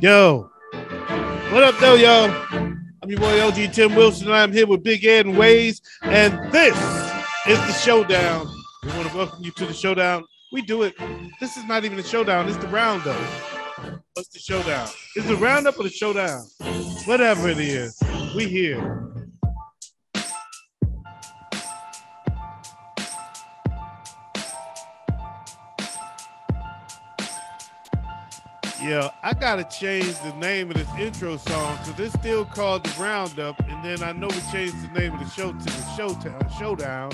Yo, what up, though, y'all? I'm your boy LG Tim Wilson, and I'm here with Big Ed and Wayz, and this is the Showdown. We want to welcome you to the Showdown. We do it. This is not even a showdown. It's the roundup. What's the showdown? It's the roundup or the showdown? Whatever it is, we here. Yeah, I gotta change the name of this intro song because it's still called the Roundup, and then I know we changed the name of the show to the Showdown,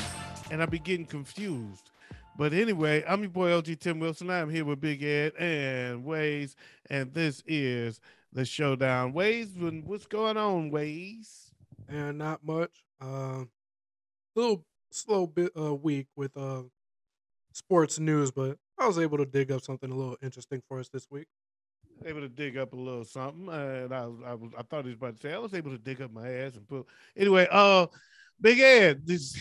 and I be getting confused. But anyway, I'm your boy LG Tim Wilson. I'm here with Big Ed and Wayz, and this is the Showdown. Wayz, what's going on, Wayz? And not much. Little slow bit week with sports news, but I was able to dig up something a little interesting for us this week. Able to dig up a little something, and I thought he was about to say I was able to dig up my ass and put. Anyway, Big Ed, this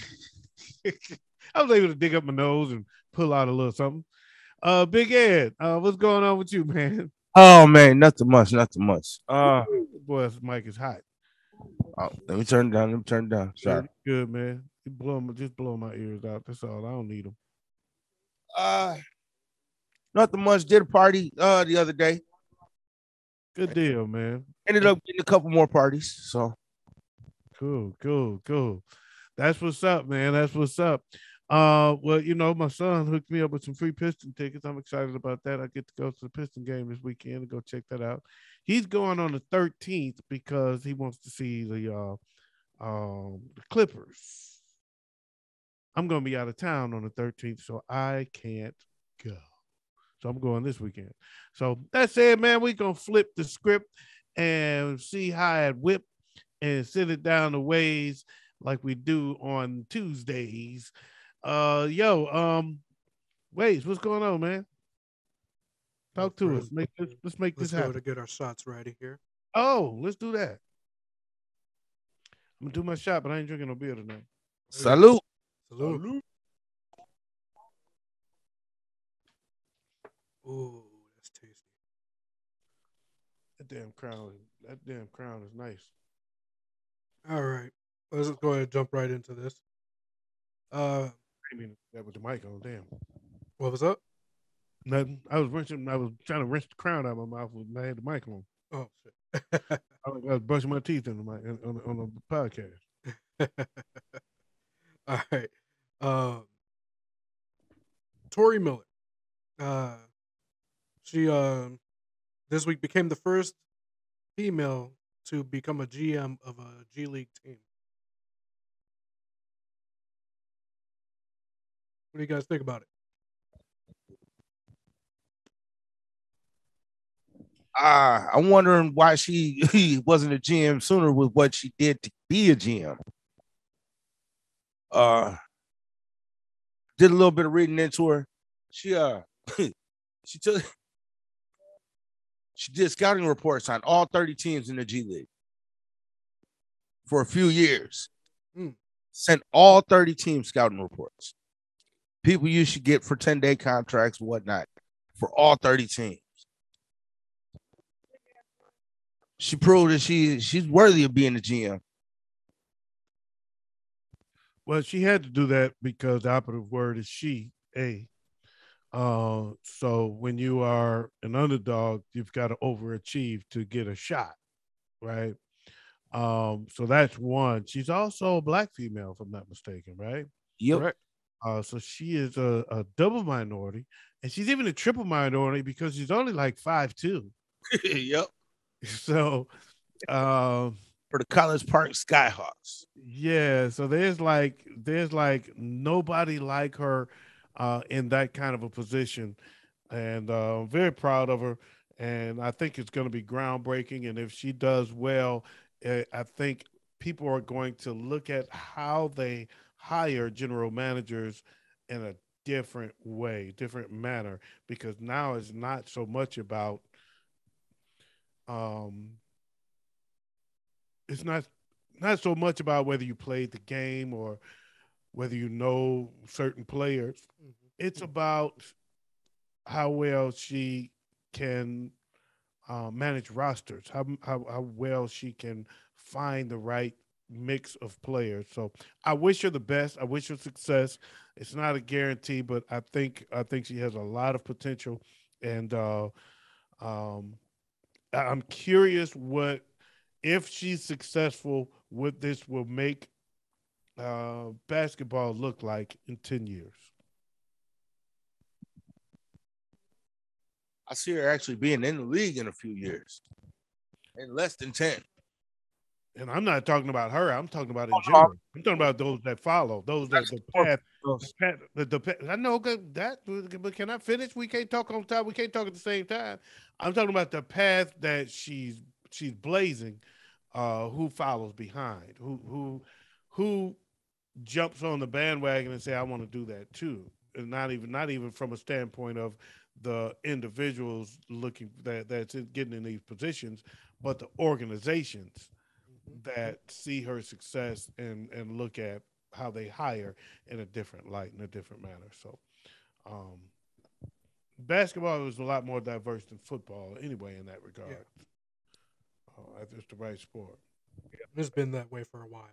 I was able to dig up my nose and pull out a little something. Big Ed, what's going on with you, man? Oh man, nothing much, nothing much. Boy, this mic is hot. Let me turn it down. Let me turn it down. Sorry. Good, man. Just blow my ears out. That's all. I don't need them. Nothing much. Did a party the other day. Good deal, man. Ended up getting a couple more parties. So cool. That's what's up, man. That's what's up. Well, my son hooked me up with some free Piston tickets. I'm excited about that. I get to go to the Piston game this weekend and go check that out. He's going on the 13th because he wants to see the Clippers. I'm gonna be out of town on the 13th, so I can't go. So I'm going this weekend. So that's it, man. We're going to flip the script and see how it whip and send it down the ways like we do on Tuesdays. Wayz, what's going on, man? Talk to us. Let's make this happen. Let's go to get our shots ready here. Oh, let's do that. I'm going to do my shot, but I ain't drinking no beer tonight. Salute. Ooh, that's tasty. That damn crown is nice. All right. Let's go ahead and jump right into this. I mean that with the mic on, damn. What was up? Nothing. I was trying to rinse the crown out of my mouth when I had the mic on. Oh shit. I was brushing my teeth on the mic on the podcast. All right. Tori Miller. She this week became the first female to become a GM of a G League team. What do you guys think about it? I'm wondering why she wasn't a GM sooner with what she did to be a GM. Did a little bit of reading into her. She did scouting reports on all 30 teams in the G League for a few years. Sent all 30 teams scouting reports. People you should get for 10-day contracts and whatnot for all 30 teams. She proved that she's worthy of being a GM. Well, she had to do that because the operative word is she, so when you are an underdog, you've got to overachieve to get a shot, right? So that's one. She's also a black female, if I'm not mistaken, right? Yep. Correct. So she is a double minority, and she's even a triple minority because she's only like 5'2". Yep. So, for the College Park Skyhawks. Yeah. So there's like nobody like her in that kind of a position, and I'm very proud of her. And I think it's going to be groundbreaking. And if she does well, I think people are going to look at how they hire general managers in a different way, different manner, because now it's not so much about it's not so much about whether you played the game or whether you know certain players. It's about how well she can manage rosters, how well she can find the right mix of players. So I wish her the best. I wish her success. It's not a guarantee, but I think she has a lot of potential, and um, I'm curious what if she's successful, what this will make basketball look like in 10 years. I see her actually being in the league in a few years, in less than 10. And I'm not talking about her. I'm talking about in general. I'm talking about those that follow, those that I know that, but can I finish? We can't talk on time. We can't talk at the same time. I'm talking about the path that she's blazing. Who follows behind? Who jumps on the bandwagon and say, I want to do that too. And not even from a standpoint of the individuals looking that's getting in these positions, but the organizations that see her success and look at how they hire in a different light, in a different manner. So um, basketball is a lot more diverse than football anyway in that regard. Yeah. If it's the right sport. It's been that way for a while.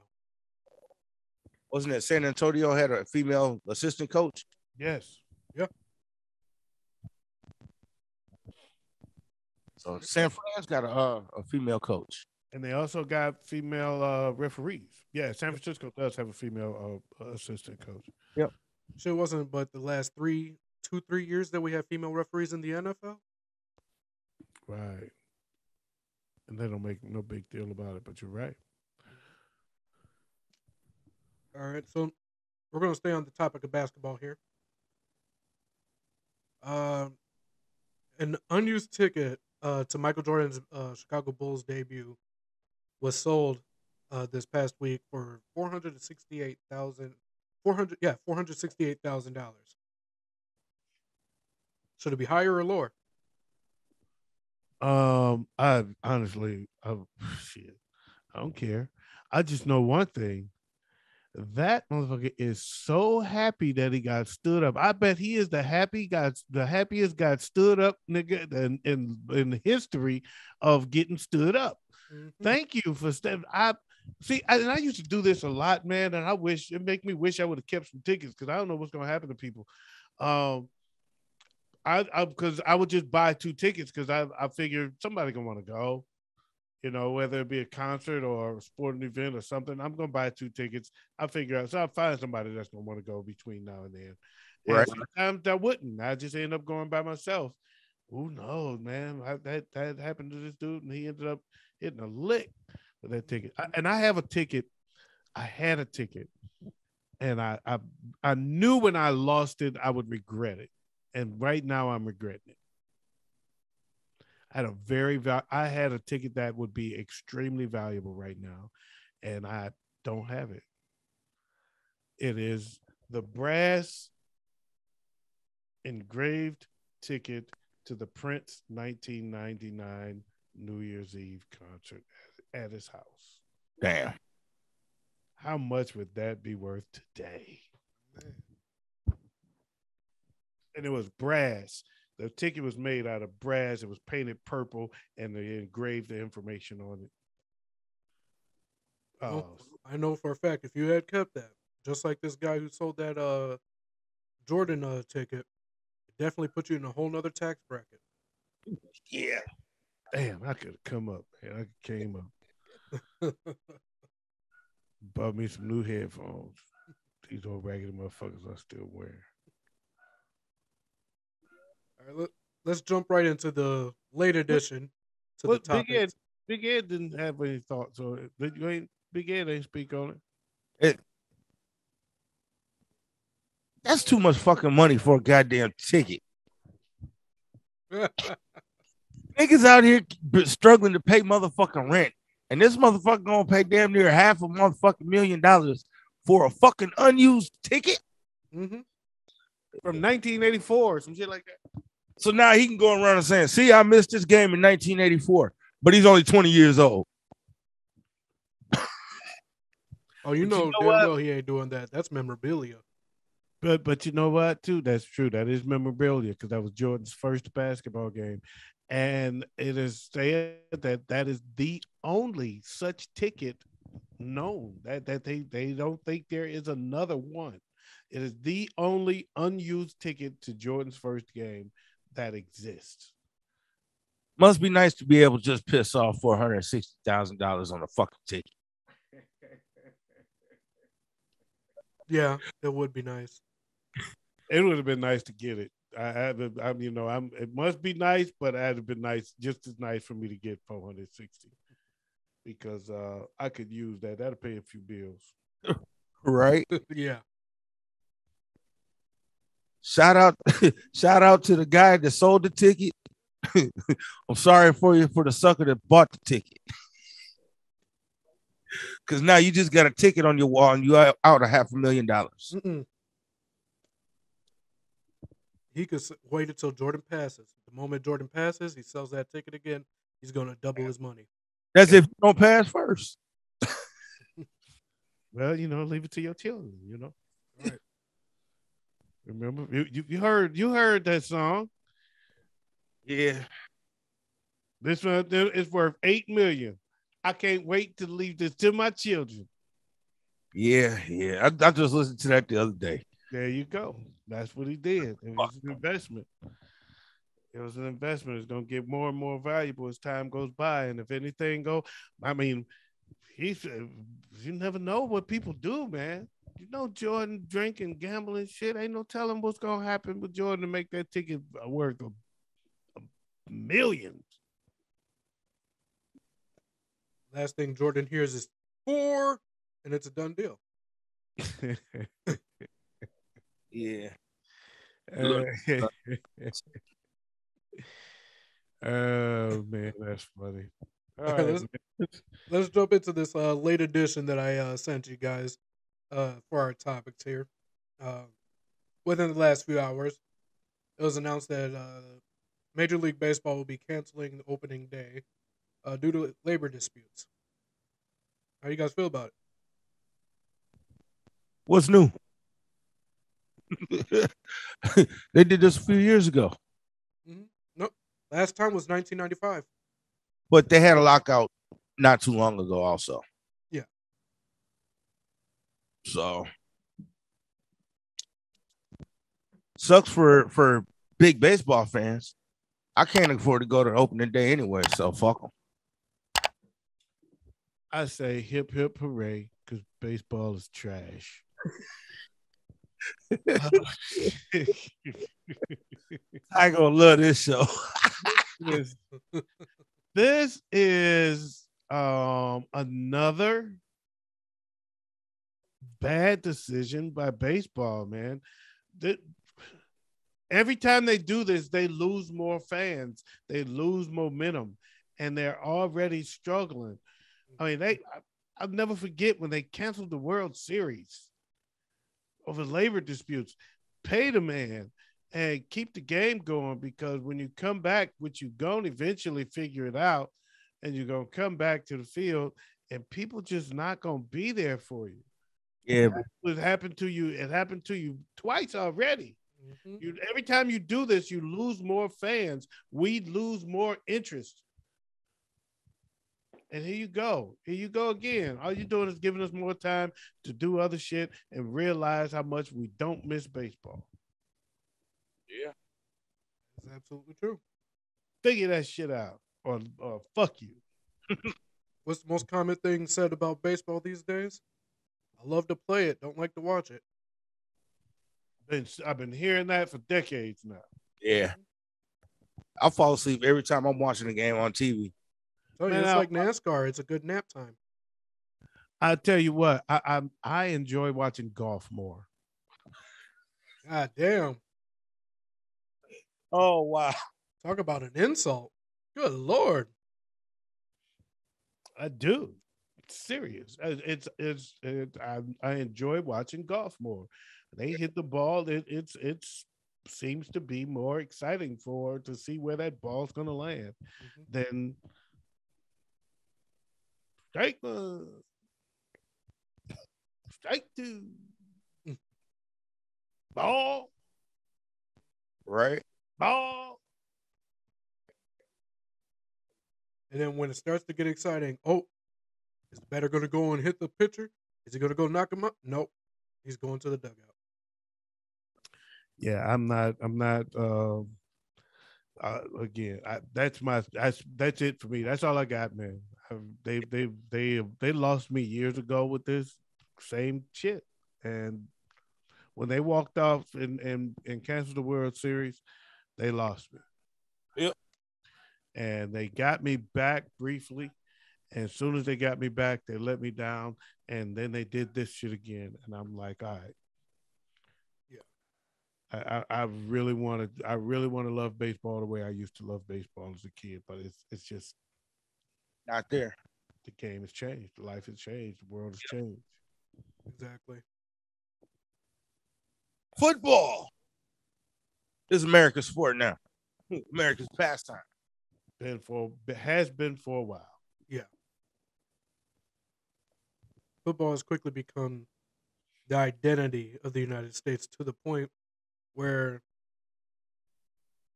Wasn't it San Antonio had a female assistant coach? Yes. Yeah. So San Fran's got a female coach. And they also got female referees. Yeah, San Francisco does have a female assistant coach. Yep. Shit wasn't but the last 3 years that we have female referees in the NFL. Right. And they don't make no big deal about it, but you're right. All right, so we're going to stay on the topic of basketball here. An unused ticket to Michael Jordan's Chicago Bulls debut was sold this past week for $468,000. Should it be higher or lower? I honestly, shit, I don't care. I just know one thing. That motherfucker is so happy that he got stood up. I bet he is the happiest got stood up nigga in history of getting stood up. Mm-hmm. Thank you for stepping. I used to do this a lot, man, and I wish it make me wish I would have kept some tickets because I don't know what's gonna happen to people. Because I would just buy 2 tickets because I figured somebody gonna want to go. You know, whether it be a concert or a sporting event or something, I'm going to buy 2 tickets. I'll figure out. So I'll find somebody that's going to want to go between now and then. Right. And sometimes I wouldn't. I just end up going by myself. Who knows, man? That happened to this dude, and he ended up hitting a lick with that ticket. I have a ticket. I had a ticket, and I knew when I lost it, I would regret it. And right now, I'm regretting it. I had a ticket that would be extremely valuable right now, and I don't have it. It is the brass engraved ticket to the Prince 1999 New Year's Eve concert at his house. Damn. How much would that be worth today? And it was brass. The ticket was made out of brass. It was painted purple, and they engraved the information on it. I know for a fact if you had kept that, just like this guy who sold that Jordan ticket, it definitely put you in a whole nother tax bracket. Yeah. Damn, I could have come up, man. I came up. Bought me some new headphones. These old raggedy motherfuckers I still wear. All right, let's jump right into the late edition to the topic. Big Ed didn't have any thoughts on it. Big Ed ain't speak on it. That's too much fucking money for a goddamn ticket. Niggas out here struggling to pay motherfucking rent, and this motherfucker gonna pay damn near half a motherfucking $1 million for a fucking unused ticket. Mm-hmm. From 1984, some shit like that. So now he can go around and saying, see, I missed this game in 1984, but he's only 20 years old. Oh, you know damn well he ain't doing that. That's memorabilia. But you know what, too? That's true. That is memorabilia because that was Jordan's first basketball game. and it is said that that is the only such ticket known. That they don't think there is another one. It is the only unused ticket to Jordan's first game that exists. Must be nice to be able to just piss off $460,000 on a fucking ticket. Yeah, it would be nice. It would have been nice to get it. I'm, it must be nice, but it had been nice, just as nice for me to get 460 because I could use that. That'll pay a few bills. Right? Yeah. Shout out, shout out to the guy that sold the ticket. I'm sorry for you for the sucker that bought the ticket. Because now you just got a ticket on your wall and you out $500,000. Mm-mm. He could wait until Jordan passes. The moment Jordan passes, he sells that ticket again. He's going to double his money. That's if you don't pass first. Well, leave it to your children. Right. Remember, you heard that song. Yeah. This one is worth $8 million. I can't wait to leave this to my children. Yeah. I just listened to that the other day. There you go. That's what he did. It was an investment. It was an investment. It's going to get more and more valuable as time goes by. And if anything you never know what people do, man. Jordan drinking, gambling shit. Ain't no telling what's going to happen with Jordan to make that ticket worth a millions. Last thing Jordan hears is 4, and it's a done deal. Yeah. Oh man, that's funny. All right, right, let's jump into this late edition that I sent you guys for our topics here. Within the last few hours, it was announced that Major League Baseball will be canceling the opening day due to labor disputes. How do you guys feel about it? What's new? They did this a few years ago. Mm-hmm. Nope. Last time was 1995. But they had a lockout not too long ago also. Yeah. So sucks for big baseball fans. I can't afford to go to opening day anyway, so fuck them. I say hip hip hooray because baseball is trash. I gonna love this show. This is another bad decision by baseball, man. Every time they do this, they lose more fans, they lose momentum, and they're already struggling. I mean, I'll never forget when they canceled the World Series over labor disputes. Pay the man and keep the game going, because when you come back, which you're going to eventually figure it out, and you're going to come back to the field, and people just not going to be there for you. Yeah, it happened to you. It happened to you twice already. Mm-hmm. Every time you do this, you lose more fans. We lose more interest. And here you go. Here you go again. All you're doing is giving us more time to do other shit and realize how much we don't miss baseball. Yeah. That's absolutely true. Figure that shit out, or fuck you. What's the most common thing said about baseball these days? I love to play it, don't like to watch it. I've been hearing that for decades now. Yeah. I fall asleep every time I'm watching a game on TV. Oh, yeah, it's like NASCAR. It's a good nap time. I tell you what, I enjoy watching golf more. God damn. Oh, wow. Talk about an insult. Good Lord. I do. It's serious. I enjoy watching golf more. They hit the ball. It seems to be more exciting to see where that ball's going to land than strike one, strike two, ball, right, ball. And then when it starts to get exciting, is the batter going to go and hit the pitcher? Is he going to go knock him out? Nope. He's going to the dugout. Yeah, I'm not. Again, that's it for me. That's all I got, man. They lost me years ago with this same shit, and when they walked off and canceled the World Series, they lost me. Yep. And they got me back briefly. And as soon as they got me back, they let me down. And then they did this shit again. And I'm like, all right. Yeah. I really want to love baseball the way I used to love baseball as a kid, but it's just not there. The game has changed. Life has changed. The world has changed. Exactly. Football is America's sport now. America's pastime. Has been for a while. Yeah. Football has quickly become the identity of the United States to the point where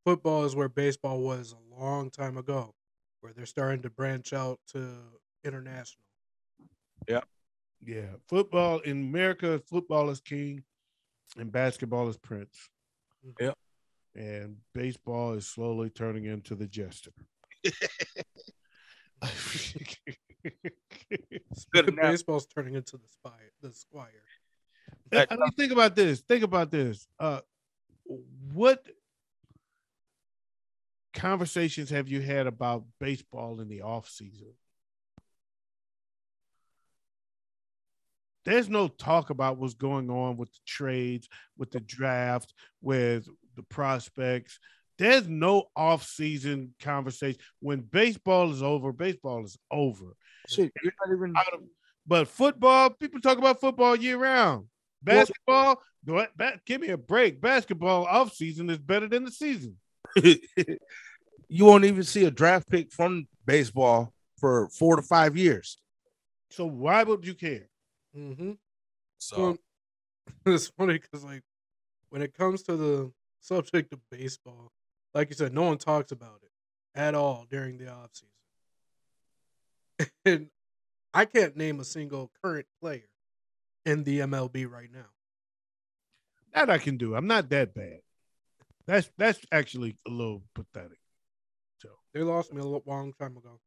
football is where baseball was a long time ago, where they're starting to branch out to international. Yeah. Yeah. Football in America, football is king and basketball is prince. Yeah. And baseball is slowly turning into the jester. Baseball's turning into the squire. I mean, think about this. What conversations have you had about baseball in the off season? There's no talk about what's going on with the trades, with the draft, with the prospects. There's no off-season conversation. When baseball is over, baseball is over. Shit, you're not even. But football, people talk about football year round. Basketball, give me a break. Basketball off-season is better than the season. You won't even see a draft pick from baseball for 4 to 5 years. So why would you care? Mm-hmm. So it's funny because, like, when it comes to the subject of baseball, like you said, no one talks about it at all during the offseason. And I can't name a single current player in the MLB right now. That I can do. I'm not that bad. That's actually a little pathetic. So they lost me a long time ago.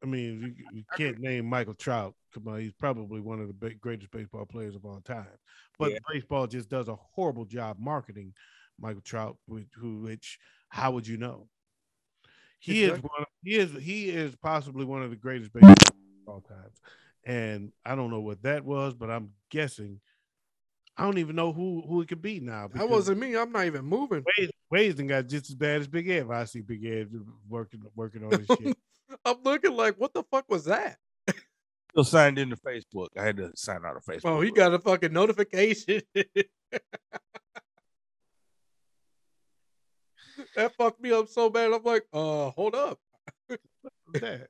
I mean, you can't name Michael Trout. Come on, he's probably one of the greatest baseball players of all time. But baseball just does a horrible job marketing Michael Trout. Which how would you know? He is possibly one of the greatest baseball players of all time. And I don't know what that was, but I'm guessing. I don't even know who it could be now. That wasn't me. I'm not even moving. Wayz got just as bad as Big Ed. I see Big Ed working on this shit. I'm looking like, what the fuck was that? Still signed into Facebook. I had to sign out of Facebook. Oh, he got a fucking notification. That fucked me up so bad. I'm like, hold up. That?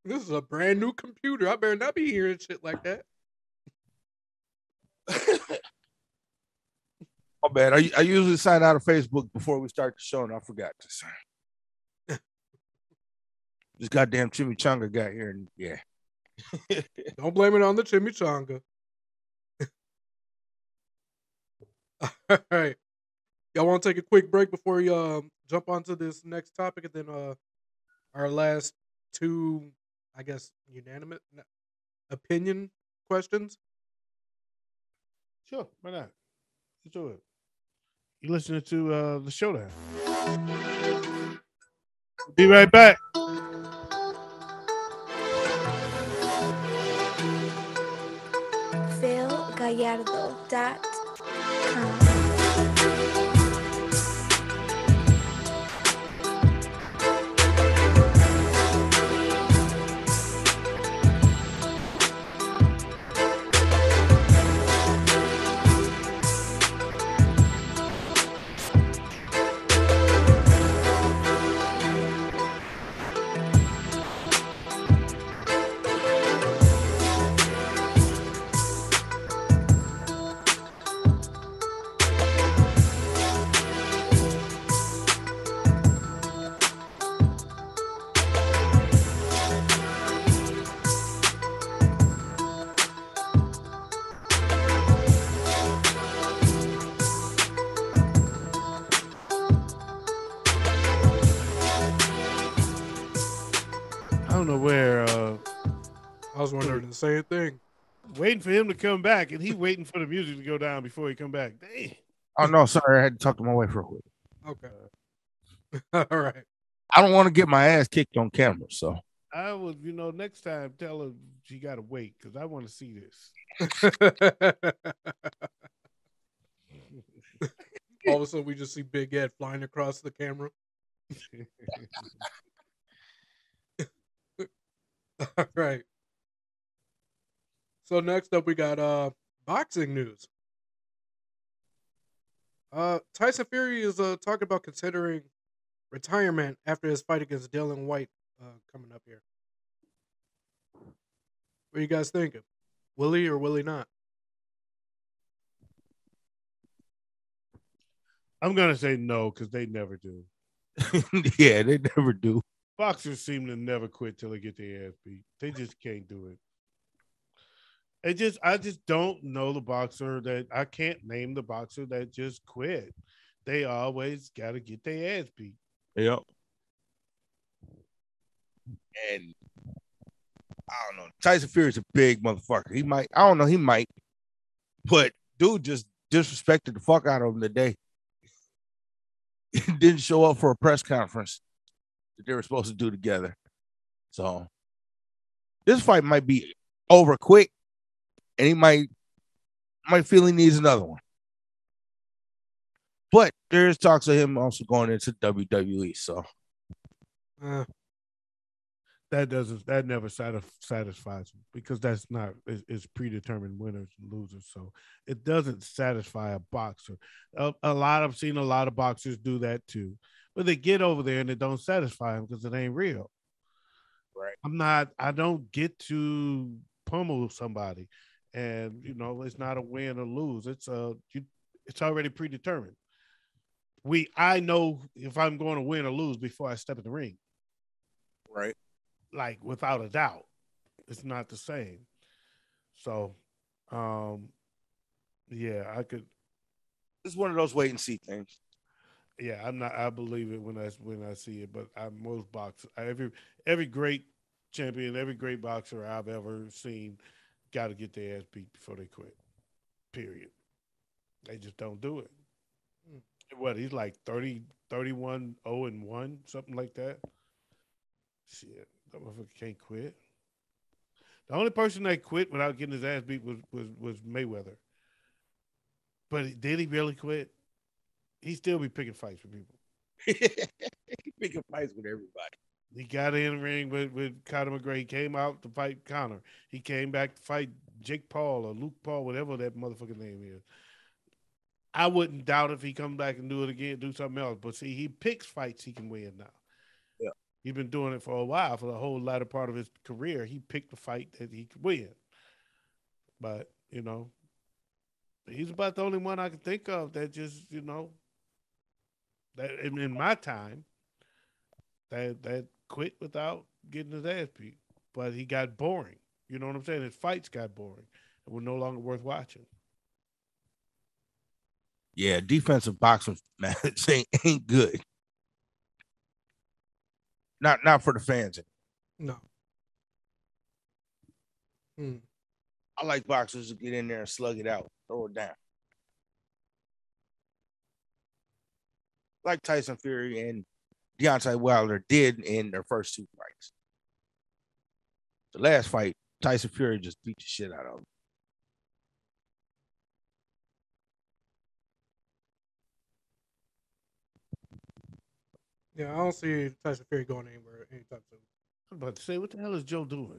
This is a brand new computer. I better not be hearing shit like that. Oh, man. I usually sign out of Facebook before we start the show, and I forgot to sign. This goddamn chimichanga got here, and yeah. Don't blame it on the chimichanga. All right. Y'all want to take a quick break before we jump onto this next topic, and then our last two, I guess, unanimous opinion questions? Sure, why not? Let's do it. You listening to the Showdown. Be right back. PhilGallardo.com. same thing. Waiting for him to come back, and he waiting for the music to go down before he come back. Dang. Oh no, sorry, I had to talk to my wife real quick. Okay. All right. I don't want to get my ass kicked on camera, so I would, next time tell her she got to wait because I want to see this. All of a sudden, we just see Big Ed flying across the camera. All right. So next up, we got boxing news. Tyson Fury is talking about considering retirement after his fight against Dylan White coming up here. What are you guys thinking? Will he or will he not? I'm gonna say no because they never do. yeah, they never do. Boxers seem to never quit till they get their ass beat. They just can't do it. I just don't know the boxer that I can't name the boxer that just quit. They always got to get their ass beat. Yep. And I don't know. Tyson Fury is a big motherfucker. He might, I don't know, he might, but dude just disrespected the fuck out of him today. He didn't show up for a press conference that they were supposed to do together. So this fight might be over quick, and he might feel he needs another one. But there's talks of him also going into WWE. So that never satisfies him because that's not it's predetermined winners and losers. So it doesn't satisfy a boxer. I've seen a lot of boxers do that too, but they get over there and it don't satisfy them because it ain't real. Right. I don't get to pummel somebody, and it's not a win or lose. It's already predetermined. I know if I'm going to win or lose before I step in the ring. Right. Like without a doubt, it's not the same. So, yeah, I could. It's one of those wait and see things. Yeah, I'm not. I believe it when I see it, but most boxers, every great champion, every great boxer I've ever seen, got to get their ass beat before they quit. Period. They just don't do it. What he's like 30, 31, 0 and 1, something like that. Shit, that motherfucker can't quit. The only person that quit without getting his ass beat was Mayweather. But did he really quit? He still be picking fights with people. He picking fights with everybody. He got in the ring with Conor McGregor. He came out to fight Conor. He came back to fight Jake Paul or Luke Paul, whatever that motherfucking name is. I wouldn't doubt if he comes back and do it again, do something else. But see, he picks fights he can win now. Yeah. He's been doing it for a while, for the whole latter part of his career. He picked the fight that he could win. But, he's about the only one I can think of that just, that in my time, that quit without getting his ass beat. But he got boring. You know what I'm saying? His fights got boring and were no longer worth watching. Yeah, defensive boxing match ain't good. Not for the fans. No. I like boxers to get in there and slug it out, throw it down. Like Tyson Fury and Deontay Wilder did in their first two fights. The last fight, Tyson Fury just beat the shit out of him. Yeah, I don't see Tyson Fury going anywhere anytime soon. I'm about to say, what the hell is Joe doing?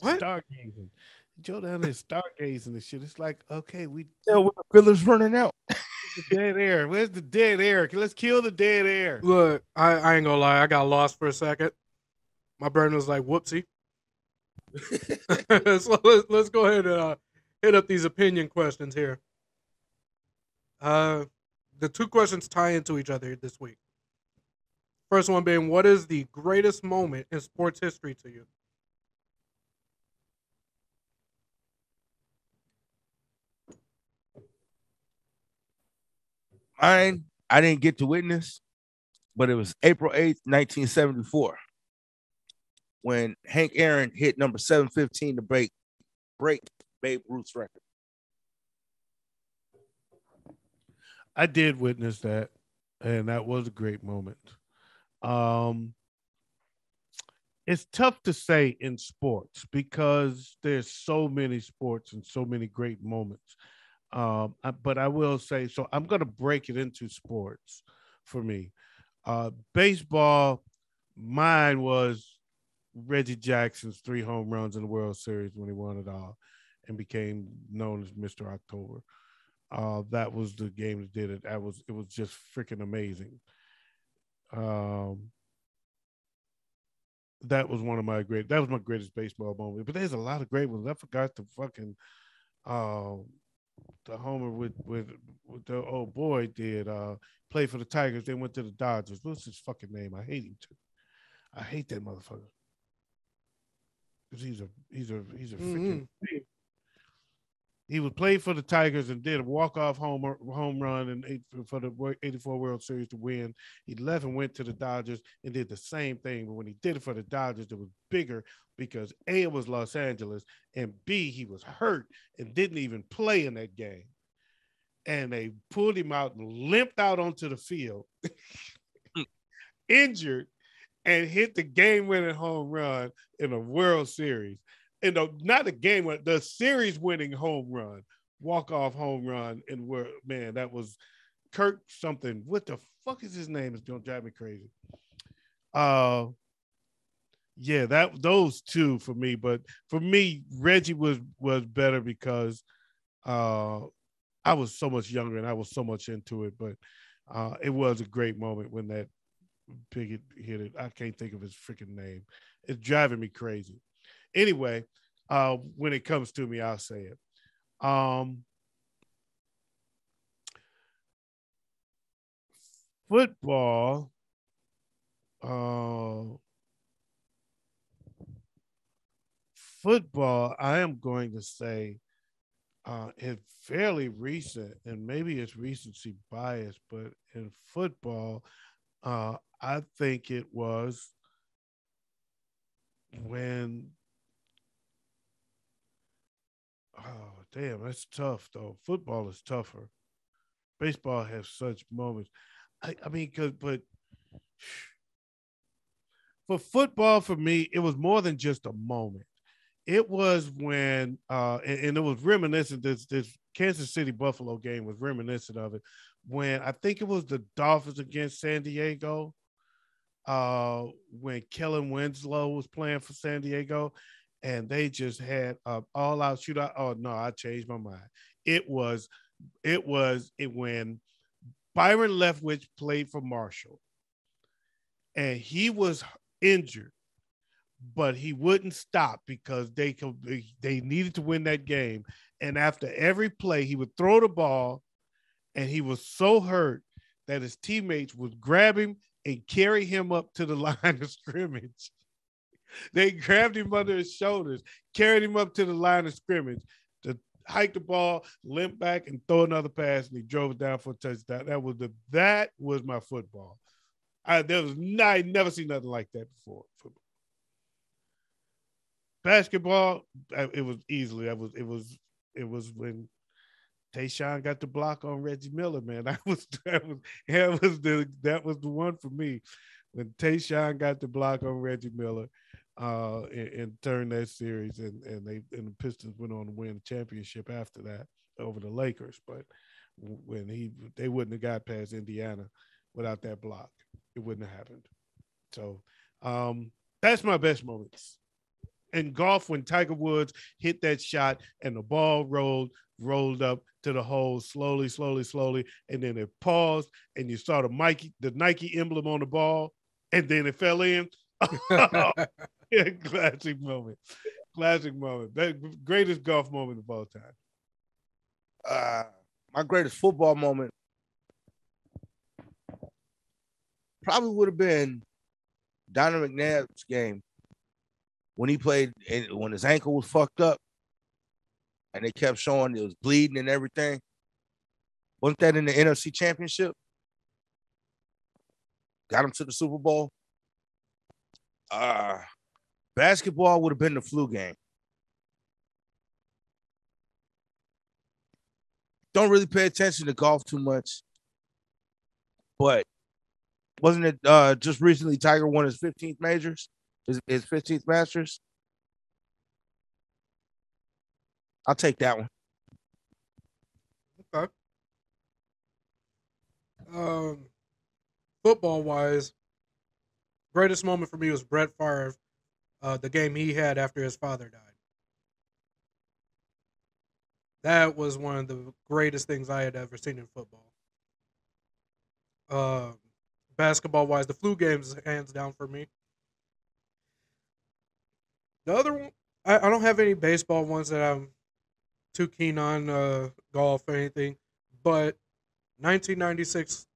What? Stargazing. Joe down there stargazing and shit. It's like, okay, where the filler's running out. The dead air. Where's the dead air? Let's kill the dead air. Look, I ain't gonna lie. I got lost for a second. My brain was like, whoopsie. So let's go ahead and hit up these opinion questions here. The two questions tie into each other this week. First one being, what is the greatest moment in sports history to you? Mine, I didn't get to witness, but it was April 8th, 1974, when Hank Aaron hit number 715 to break Babe Ruth's record. I did witness that, and that was a great moment. Um, it's tough to say in sports because there's so many sports and so many great moments. But I will say, so I'm going to break it into sports for me. Baseball, mine was Reggie Jackson's 3 home runs in the World Series when he won it all and became known as Mr. October. That was the game that did it. It was just freaking amazing. Um, that was my greatest baseball moment. But there's a lot of great ones. I forgot to fucking uh, the homer with the old boy did play for the Tigers. They went to the Dodgers. What's his fucking name? I hate him too. I hate that motherfucker. Because he's a freaking he was played for the Tigers and did a walk-off home run for the 84 World Series to win. He left and went to the Dodgers and did the same thing. But when he did it for the Dodgers, it was bigger because A, it was Los Angeles, and B, he was hurt and didn't even play in that game. And they pulled him out and limped out onto the field, injured, and hit the game-winning home run in a World Series. And not the game, the series-winning home run, walk-off home run, and man, that was Kirk something. What the fuck is his name? It's gonna drive me crazy. Yeah, those two for me. But for me, Reggie was better because I was so much younger and I was so much into it. But it was a great moment when that Piggott hit it. I can't think of his freaking name. It's driving me crazy. Anyway, when it comes to me, I'll say it. Football. Football. I am going to say it's fairly recent, and maybe it's recency bias, but in football, I think it was when oh damn, that's tough though. Football is tougher. Baseball has such moments. I mean, but for football, for me, it was more than just a moment. It was when, and it was reminiscent. This Kansas City Buffalo game was reminiscent of it when I think it was the Dolphins against San Diego. When Kellen Winslow was playing for San Diego, and they just had an all-out shootout. Oh no, I changed my mind. It was when Byron Leftwich played for Marshall, and he was injured, but he wouldn't stop because they needed to win that game. And after every play, he would throw the ball, and he was so hurt that his teammates would grab him and carry him up to the line of scrimmage. They grabbed him under his shoulders, carried him up to the line of scrimmage to hike the ball, limp back, and throw another pass, and he drove it down for a touchdown. That was my football. I never seen nothing like that before. Basketball, it was easily. It was when Tayshaun got the block on Reggie Miller, man. That was the one for me when Tayshaun got the block on Reggie Miller, and turned that series, and the Pistons went on to win the championship after that over the Lakers. But when they wouldn't have got past Indiana without that block, it wouldn't have happened. So that's my best moments. In golf, when Tiger Woods hit that shot and the ball rolled up to the hole slowly, and then it paused, and you saw the Nike emblem on the ball, and then it fell in. Yeah, classic moment. That greatest golf moment of all time. My greatest football moment probably would have been Donovan McNabb's game when he played, when his ankle was fucked up and they kept showing it was bleeding and everything. Wasn't that in the NFC Championship? got them to the Super Bowl. Basketball would have been the flu game. Don't really pay attention to golf too much, but wasn't it just recently Tiger won his 15th majors, his 15th Masters? I'll take that one. Okay. Football wise, greatest moment for me was Brett Favre, the game he had after his father died. That was one of the greatest things I had ever seen in football. Uh, Basketball wise, the flu games hands down for me. The other one, I don't have any baseball ones that I'm too keen on, golf or anything, but 1996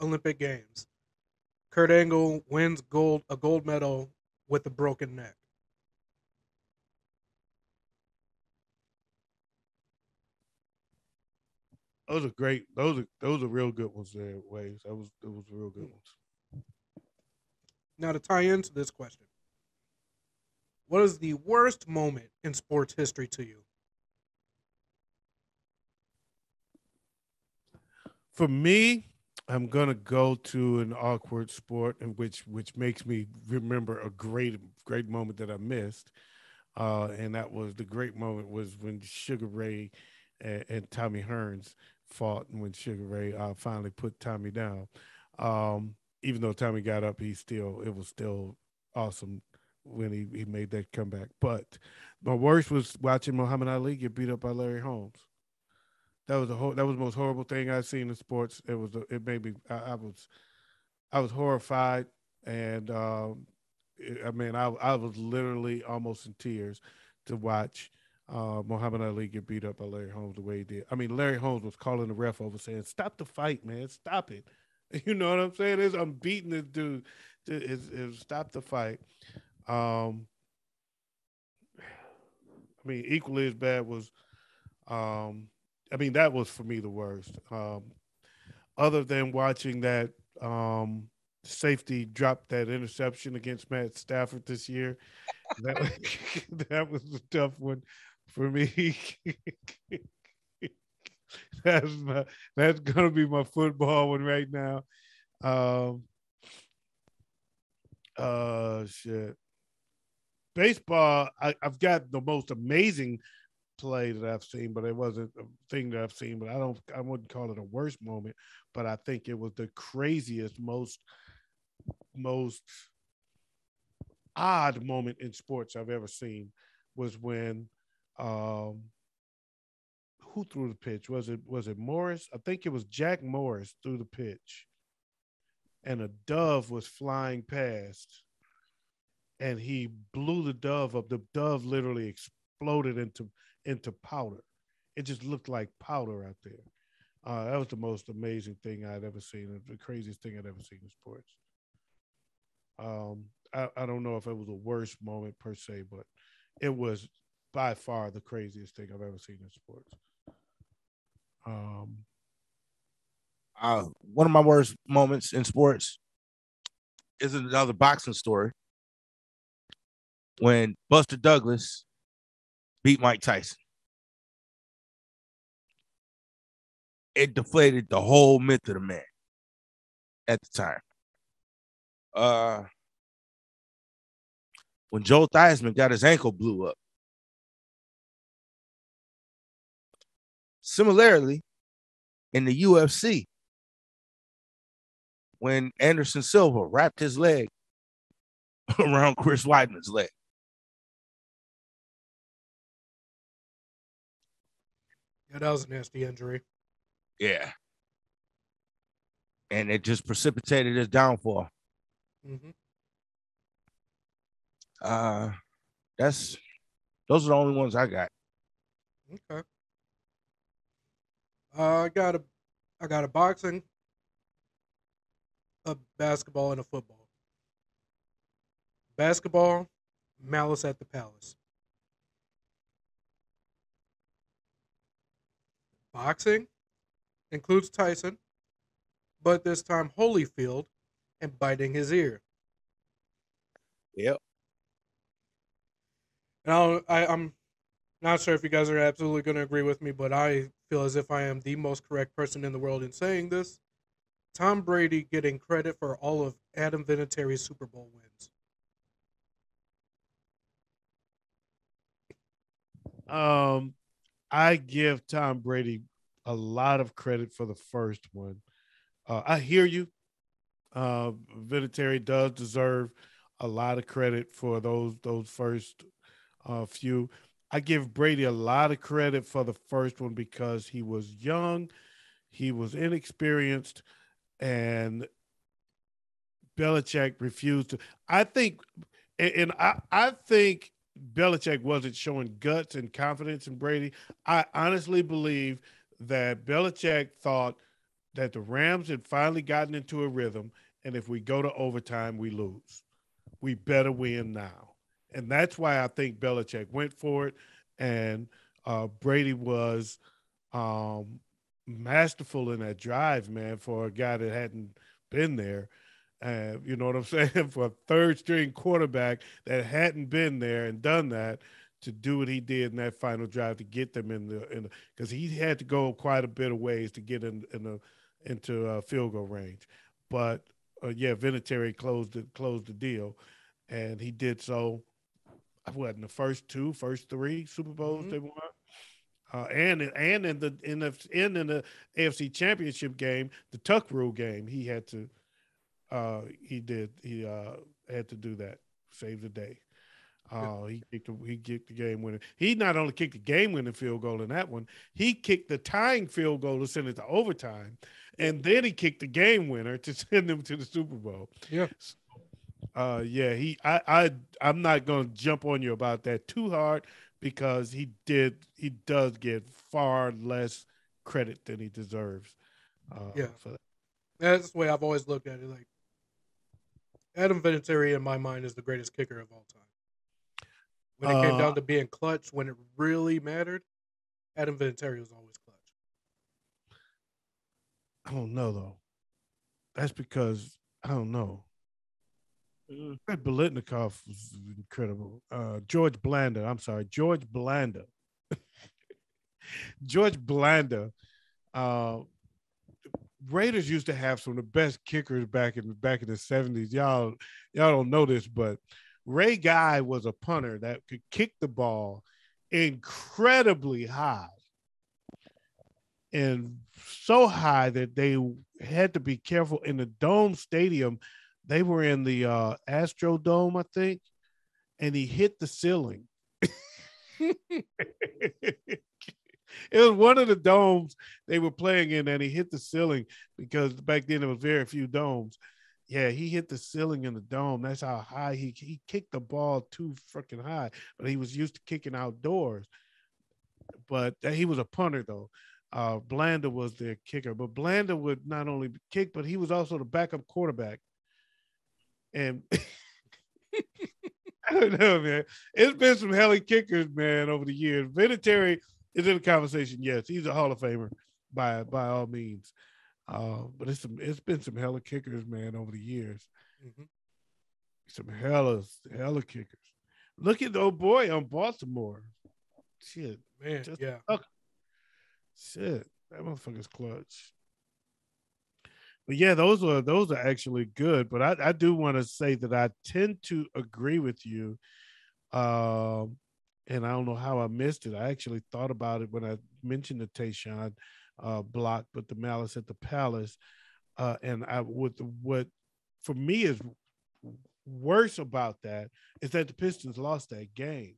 Olympic Games. Kurt Angle wins a gold medal with a broken neck. Those are great. Those are real good ones there, Wayz. Those real good ones. Now to tie into this question, what is the worst moment in sports history to you? For me, I'm gonna go to an awkward sport in which makes me remember a great moment that I missed, and that was the great moment was when Sugar Ray and Tommy Hearns fought, and when Sugar Ray finally put Tommy down. Even though Tommy got up, it was still awesome when he made that comeback. But my worst was watching Muhammad Ali get beat up by Larry Holmes. That was the most horrible thing I've seen in sports. It made me I was horrified, and I was literally almost in tears to watch Muhammad Ali get beat up by Larry Holmes the way he did. I mean, Larry Holmes was calling the ref over, saying, "Stop the fight, man! Stop it!" You know what I'm saying? I'm beating this dude. Stop the fight. Um, I mean, equally as bad was. Um, I mean, that was for me the worst. Other than watching that safety drop that interception against Matt Stafford this year, that was, that was a tough one for me. that's that's gonna be my football one right now. Um, shit. Baseball, I've got the most amazing play that I've seen, but it wasn't a thing that I've seen. But I wouldn't call it a worst moment, but I think it was the craziest, most odd moment in sports I've ever seen. Was when um, who threw the pitch? Was it Morris? I think it was Jack Morris threw the pitch, and a dove was flying past, and he blew the dove up. The dove literally exploded into powder. It just looked like powder out there. That was the most amazing thing I'd ever seen. The craziest thing I'd ever seen in sports. I don't know if it was a worst moment per se, but it was by far the craziest thing I've ever seen in sports. Um, One of my worst moments in sports is another boxing story when Buster Douglas beat Mike Tyson. It deflated the whole myth of the man at the time. When Joe Theismann got his ankle blew up. Similarly, in the UFC, when Anderson Silva wrapped his leg around Chris Weidman's leg. Yeah, that was a nasty injury. Yeah. And it just precipitated his downfall. Mm-hmm. Those are the only ones I got. Okay. I got a boxing, a basketball, and a football. Basketball, Malice at the Palace. Boxing includes Tyson, but this time Holyfield and biting his ear. Yep. And I'm not sure if you guys are absolutely going to agree with me, but I feel as if I am the most correct person in the world in saying this. Tom Brady getting credit for all of Adam Vinatieri's Super Bowl wins. I give Tom Brady a lot of credit for the first one. I hear you. Vinatieri does deserve a lot of credit for those first few. I give Brady a lot of credit for the first one because he was young, he was inexperienced, and Belichick refused to. I think, and I think Belichick wasn't showing guts and confidence in Brady. I honestly believe that Belichick thought that the Rams had finally gotten into a rhythm, and if we go to overtime, we lose. We better win now, and that's why I think Belichick went for it, and Brady was um, masterful in that drive, man, for a guy that hadn't been there. You know what I'm saying? For a third string quarterback that hadn't been there and done that to do what he did in that final drive to get them in the because he had to go quite a bit of ways to get into field goal range. But yeah, Vinatieri closed the deal, and he did so. What in the first three Super Bowls Mm-hmm. they won, and in the AFC Championship game, the Tuck Rule game, he had to he had to do that, save the day. Yeah. He kicked the game winner. He not only kicked the game winning field goal in that one, he kicked the tying field goal to send it to overtime, and then he kicked the game winner to send them to the Super Bowl. Yeah. So, yeah, I'm not gonna jump on you about that too hard because he does get far less credit than he deserves Yeah. for that. That's the way I've always looked at it. Like Adam Vinatieri in my mind is the greatest kicker of all time. When it came Uh, down to being clutch, when it really mattered, Adam Vinatieri was always clutch. I don't know though. That's because I don't know. Fred Bolitnikov was incredible. George Blanda, I'm sorry, George Blanda. George Blanda. Uh, Raiders used to have some of the best kickers back in the 70s. Y'all don't know this, but Ray Guy was a punter that could kick the ball incredibly high and so high that they had to be careful in the Dome Stadium. They were in the Astrodome, I think, and he hit the ceiling. It was one of the domes they were playing in, and he hit the ceiling because back then there was very few domes. Yeah, he hit the ceiling in the dome. That's how high he kicked the ball too freaking high. But he was used to kicking outdoors. But he was a punter though. Blanda was their kicker, but Blanda would not only kick, but he was also the backup quarterback. And I don't know, man. It's been some helly kickers, man, over the years. Vinatieri is in the conversation. Yes, he's a Hall of Famer by all means. But it's been some hella kickers, man, over the years. Mm-hmm. Some hella kickers. Look at the old boy on Baltimore. Shit, Man, just yeah. shit. That motherfucker's clutch. But yeah, those are actually good. But I do want to say that I tend to agree with you. Um, and I don't know how I missed it. I actually thought about it when I mentioned the Tayshaun block, but the Malice at the Palace. And I would what for me is worse about that is that the Pistons lost that game.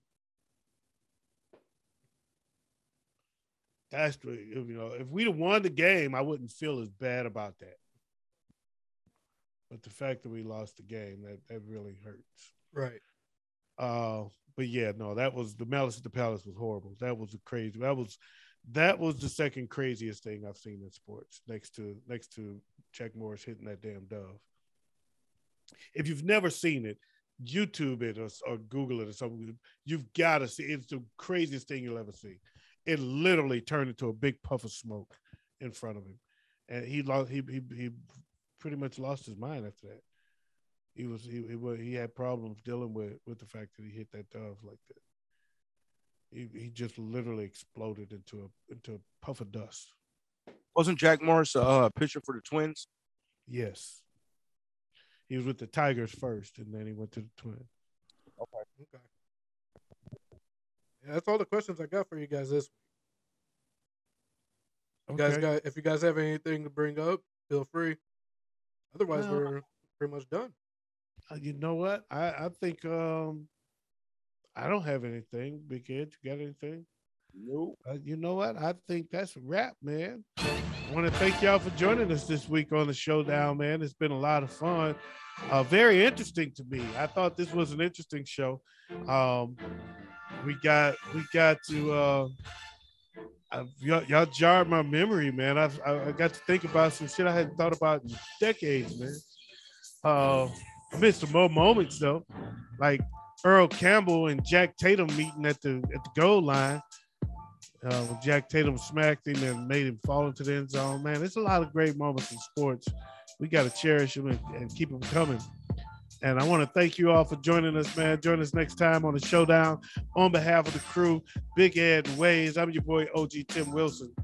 That's if we'd have won the game, I wouldn't feel as bad about that. But the fact that we lost the game, that really hurts. Right. Uh, but yeah, no, that was the Malice at the Palace was horrible. That was a crazy. That was the second craziest thing I've seen in sports, next to Chuck Morris hitting that damn dove. If you've never seen it, YouTube it or Google it or something. You've got to see. It's the craziest thing you'll ever see. It literally turned into a big puff of smoke in front of him, and he lost. He pretty much lost his mind after that. he had problems dealing with the fact that he hit that dove like that. He just literally exploded into a puff of dust. Wasn't Jack Morris a pitcher for the Twins? Yes, he was with the Tigers first, and then he went to the Twins. Okay. Yeah, that's all the questions I got for you guys this week. Okay. If you guys have anything to bring up, feel free. Otherwise, Well, we're pretty much done. you know what? I think I don't have anything. Big Ed, you got anything? Nope. You know what? I think that's a wrap, man. I want to thank y'all for joining us this week on the Showdown, man. It's been a lot of fun. Very interesting to me. I thought this was an interesting show. We got to y'all jarred my memory, man. I got to think about some shit I hadn't thought about in decades, man. I missed some more moments though, like Earl Campbell and Jack Tatum meeting at the goal line. When Jack Tatum smacked him and made him fall into the end zone, man, there's a lot of great moments in sports. We got to cherish them and keep them coming. And I want to thank you all for joining us, man. Join us next time on the Showdown. On behalf of the crew, Big Ed and Wayz, I'm your boy, OG Tim Wilson.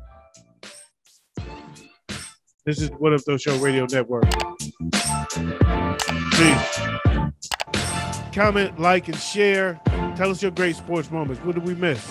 This is What Up Though Show Radio Network. Peace. Comment, like, and share. Tell us your great sports moments. What did we miss?